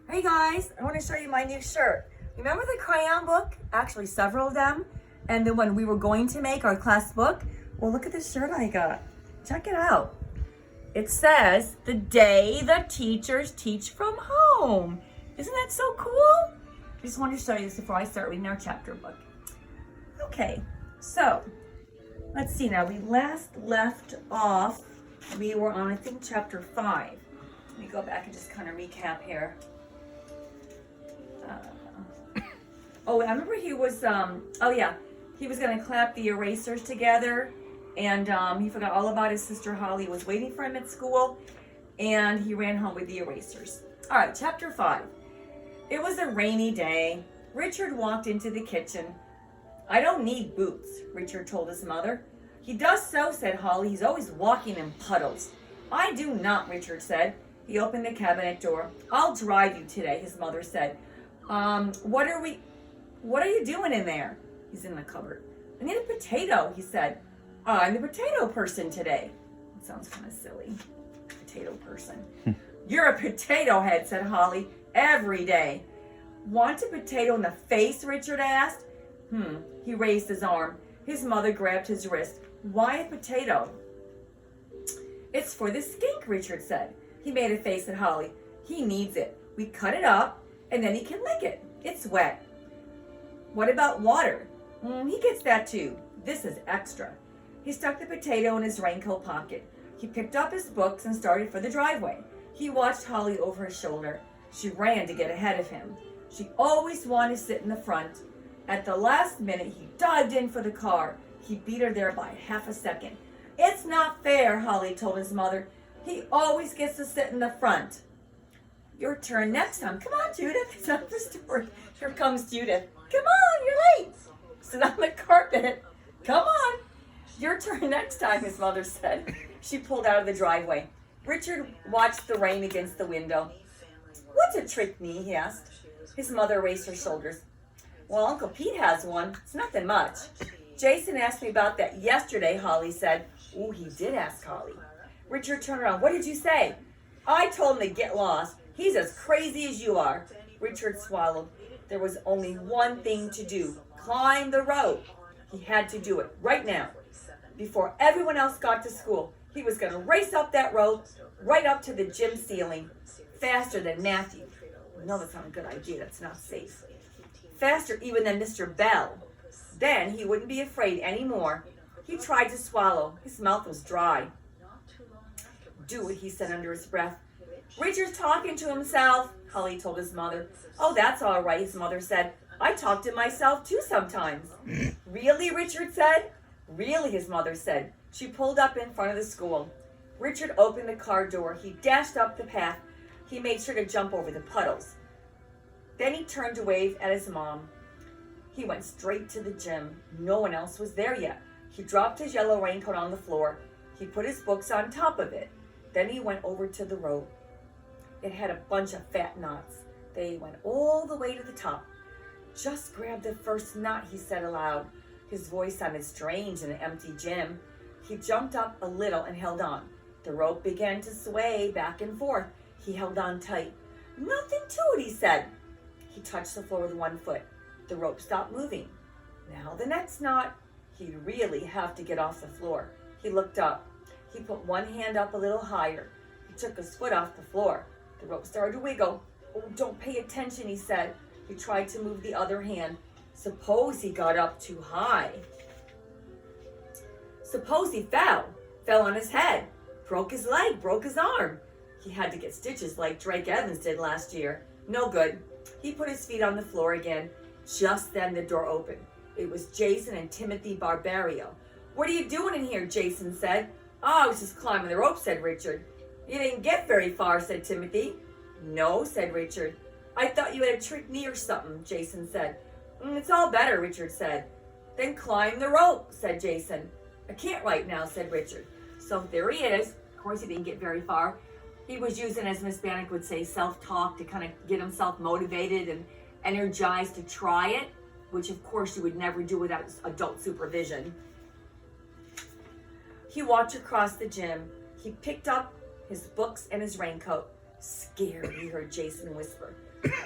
Hey guys, I want to show you my new shirt. Remember the crayon book? Actually, several of them. And the one we were going to make, our class book. Well, look at this shirt I got. Check it out. It says, "The day the teachers teach from home." Isn't that so cool? I just wanted to show you this before I start reading our chapter book. Okay, so let's see now. We last left off, we were on, I think, chapter 5. Let me go back and just kind of recap here. I remember he was, he was going to clap the erasers together, and he forgot all about his sister Holly was waiting for him at school, and he ran home with the erasers. All right, chapter 5. It was a rainy day. Richard walked into the kitchen. "I don't need boots," Richard told his mother. "He does so," said Holly. "He's always walking in puddles." "I do not," Richard said. He opened the cabinet door. "I'll drive you today," his mother said. What are you doing in there?" "He's in the cupboard." "I need a potato," he said. "I'm the potato person today." It sounds kind of silly. Potato person. "You're a potato head," said Holly. "Every day." "Want a potato in the face?" Richard asked. He raised his arm. His mother grabbed his wrist. "Why a potato?" "It's for the skink," Richard said. He made a face at Holly. "He needs it. We cut it up, and then he can lick it. It's wet." "What about water?" He gets that too. This is extra." He stuck the potato in his raincoat pocket. He picked up his books and started for the driveway. He watched Holly over his shoulder. She ran to get ahead of him. She always wanted to sit in the front. At the last minute, he dived in for the car. He beat her there by half a second. "It's not fair," Holly told his mother. "He always gets to sit in the front." "Your turn next time." "Come on, Judith." It's not the story. Here comes Judith. "Come on, you're late." "Sit on the carpet." "Come on." "Your turn next time," his mother said. She pulled out of the driveway. Richard watched the rain against the window. "What's a trick knee?" he asked. His mother raised her shoulders. "Well, Uncle Pete has one. It's nothing much." "Jason asked me about that yesterday," Holly said. "Oh, he did ask Holly." Richard turned around. "What did you say?" "I told him to get lost. He's as crazy as you are." Richard swallowed. There was only one thing to do. Climb the rope. He had to do it right now. Before everyone else got to school, he was going to race up that rope, right up to the gym ceiling. Faster than Matthew. No, that's not a good idea. That's not safe. Faster even than Mr. Bell. Then he wouldn't be afraid anymore. He tried to swallow. His mouth was dry. "Do it," he said under his breath. "Richard's talking to himself," Holly told his mother. "Oh, that's all right," his mother said. "I talk to myself too sometimes." "Really?" Richard said. "Really," his mother said. She pulled up in front of the school. Richard opened the car door. He dashed up the path. He made sure to jump over the puddles. Then he turned to wave at his mom. He went straight to the gym. No one else was there yet. He dropped his yellow raincoat on the floor. He put his books on top of it. Then he went over to the rope. It had a bunch of fat knots. They went all the way to the top. "Just grab the first knot," he said aloud. His voice sounded strange in an empty gym. He jumped up a little and held on. The rope began to sway back and forth. He held on tight. "Nothing to it," he said. He touched the floor with one foot. The rope stopped moving. Now the next knot. He'd really have to get off the floor. He looked up. He put one hand up a little higher. He took his foot off the floor. The rope started to wiggle. "Oh, don't pay attention," he said. He tried to move the other hand. Suppose he got up too high. Suppose he fell on his head, broke his leg, broke his arm. He had to get stitches like Drake Evans did last year. No good. He put his feet on the floor again. Just then the door opened. It was Jason and Timothy Barbario. "What are you doing in here?" Jason said. "Oh, I was just climbing the rope," said Richard. "You didn't get very far," said Timothy. "No," said Richard. "I thought you had a trick knee or something," Jason said. "It's all better," Richard said. "Then climb the rope," said Jason. "I can't right now," said Richard. So there he is. Of course, he didn't get very far. He was using, as Miss Bannock would say, self-talk to kind of get himself motivated and energized to try it, which of course you would never do without adult supervision. He walked across the gym. He picked up his books and his raincoat. Scared, he heard Jason whisper.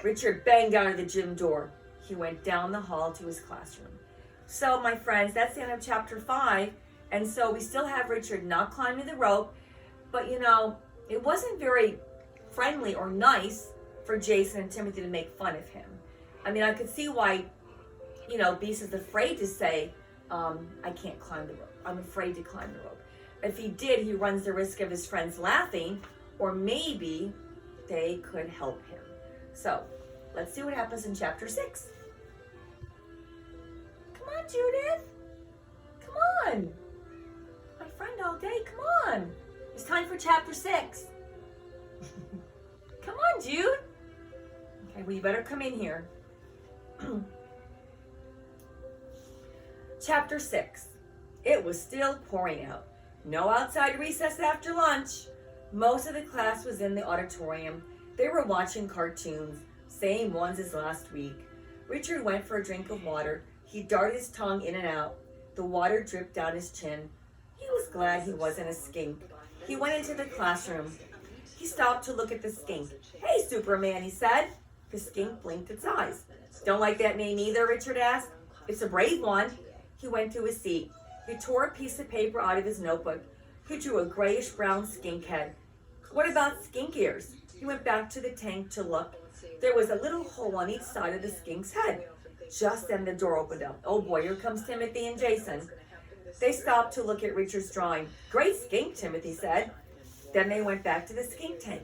Richard banged out of the gym door. He went down the hall to his classroom. So, my friends, that's the end of chapter 5. And so we still have Richard not climbing the rope. But, it wasn't very friendly or nice for Jason and Timothy to make fun of him. I mean, I could see why, Beast is afraid to say, I can't climb the rope. I'm afraid to climb the rope. If he did, he runs the risk of his friends laughing, or maybe they could help him. So, let's see what happens in chapter 6. Come on, Judith. Come on. My friend all day, come on. It's time for chapter 6. Come on, Jude. Okay, well, you better come in here. Chapter 6. It was still pouring out. No outside recess after lunch. Most of the class was in the auditorium. They were watching cartoons, same ones as last week. Richard went for a drink of water. He darted his tongue in and out. The water dripped down his chin. He was glad he wasn't a skink. He went into the classroom. He stopped to look at the skink. Hey, Superman, he said. The skink blinked its eyes. Don't like that name either, Richard asked. It's a brave one. He went to his seat. He tore a piece of paper out of his notebook. He drew a grayish-brown skink head. What about skink ears? He went back to the tank to look. There was a little hole on each side of the skink's head. Just then the door opened up. Oh boy, here comes Timothy and Jason. They stopped to look at Richard's drawing. Great skink, Timothy said. Then they went back to the skink tank.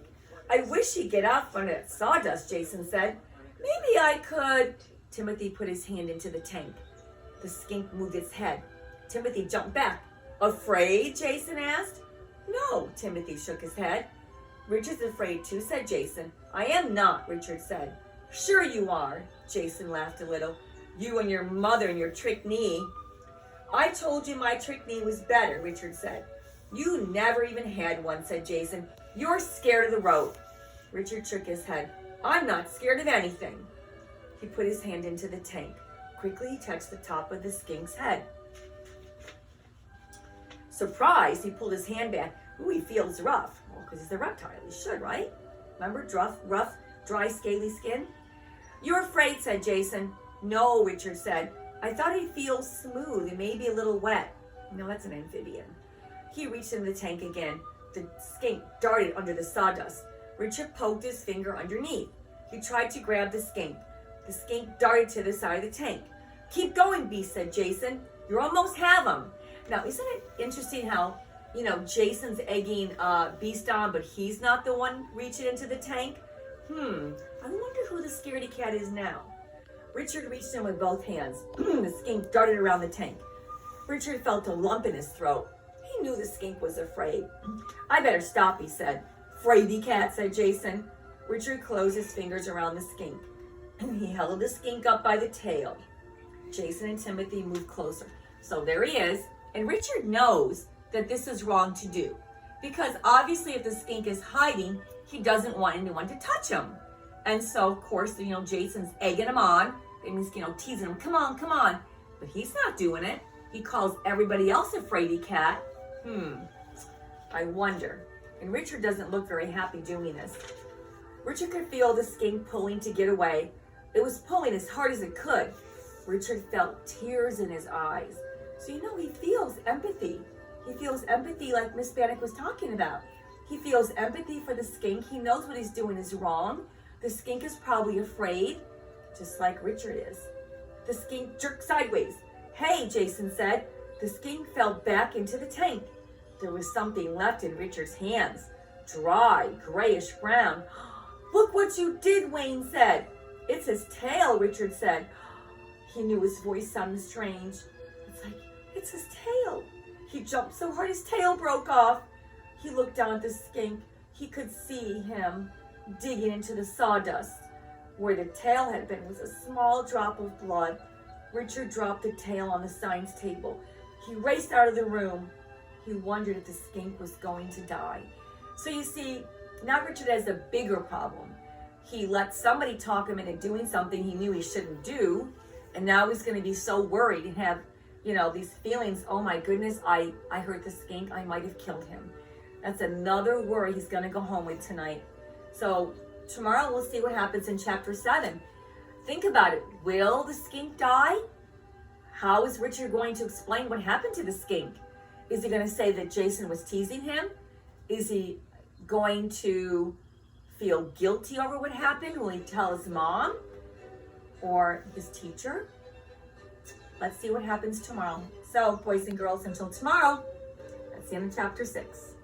I wish he'd get out from that sawdust, Jason said. Maybe I could. Timothy put his hand into the tank. The skink moved its head. Timothy jumped back. Afraid? Jason asked. No, Timothy shook his head. Richard's afraid too, said Jason. I am not, Richard said. Sure you are, Jason laughed a little. You and your mother and your trick knee. I told you my trick knee was better, Richard said. You never even had one, said Jason. You're scared of the rope. Richard shook his head. I'm not scared of anything. He put his hand into the tank. Quickly, he touched the top of the skink's head. Surprised, he pulled his hand back. Ooh, he feels rough. Well, because he's a reptile. He should, right? Remember, rough, dry, scaly skin? You're afraid, said Jason. No, Richard said. I thought he'd feel smooth and maybe a little wet. No, that's an amphibian. He reached into the tank again. The skink darted under the sawdust. Richard poked his finger underneath. He tried to grab the skink. The skink darted to the side of the tank. Keep going, Beast, said Jason. You almost have him. Now, isn't it interesting how, Jason's egging Beast on, but he's not the one reaching into the tank? I wonder who the scaredy cat is now. Richard reached in with both hands. The skink darted around the tank. Richard felt a lump in his throat. He knew the skink was afraid. I better stop, he said. Fraidy cat, said Jason. Richard closed his fingers around the skink. He held the skink up by the tail. Jason and Timothy moved closer. So there he is. And Richard knows that this is wrong to do. Because obviously if the skink is hiding, he doesn't want anyone to touch him. And so, of course, Jason's egging him on. It means, teasing him, come on. But he's not doing it. He calls everybody else a fraidy cat. I wonder. And Richard doesn't look very happy doing this. Richard could feel the skink pulling to get away. It was pulling as hard as it could. Richard felt tears in his eyes. So he feels empathy. He feels empathy like Miss Bannock was talking about. He feels empathy for the skink. He knows what he's doing is wrong. The skink is probably afraid, just like Richard is. The skink jerked sideways. Hey, Jason said. The skink fell back into the tank. There was something left in Richard's hands. Dry, grayish brown. Look what you did, Wayne said. It's his tail, Richard said. He knew his voice sounded strange. It's his tail. He jumped so hard his tail broke off. He looked down at the skink. He could see him digging into the sawdust. Where the tail had been was a small drop of blood. Richard dropped the tail on the science table. He raced out of the room. He wondered if the skink was going to die. So you see, now Richard has a bigger problem. He let somebody talk him into doing something he knew he shouldn't do. And now he's going to be so worried and have, these feelings. Oh my goodness, I hurt the skink. I might have killed him. That's another worry he's going to go home with tonight. So tomorrow we'll see what happens in chapter 7. Think about it. Will the skink die? How is Richard going to explain what happened to the skink? Is he going to say that Jason was teasing him? Is he going to feel guilty over what happened? Will he tell his mom or his teacher? Let's see what happens tomorrow. So, boys and girls, until tomorrow, that's the end of chapter 6.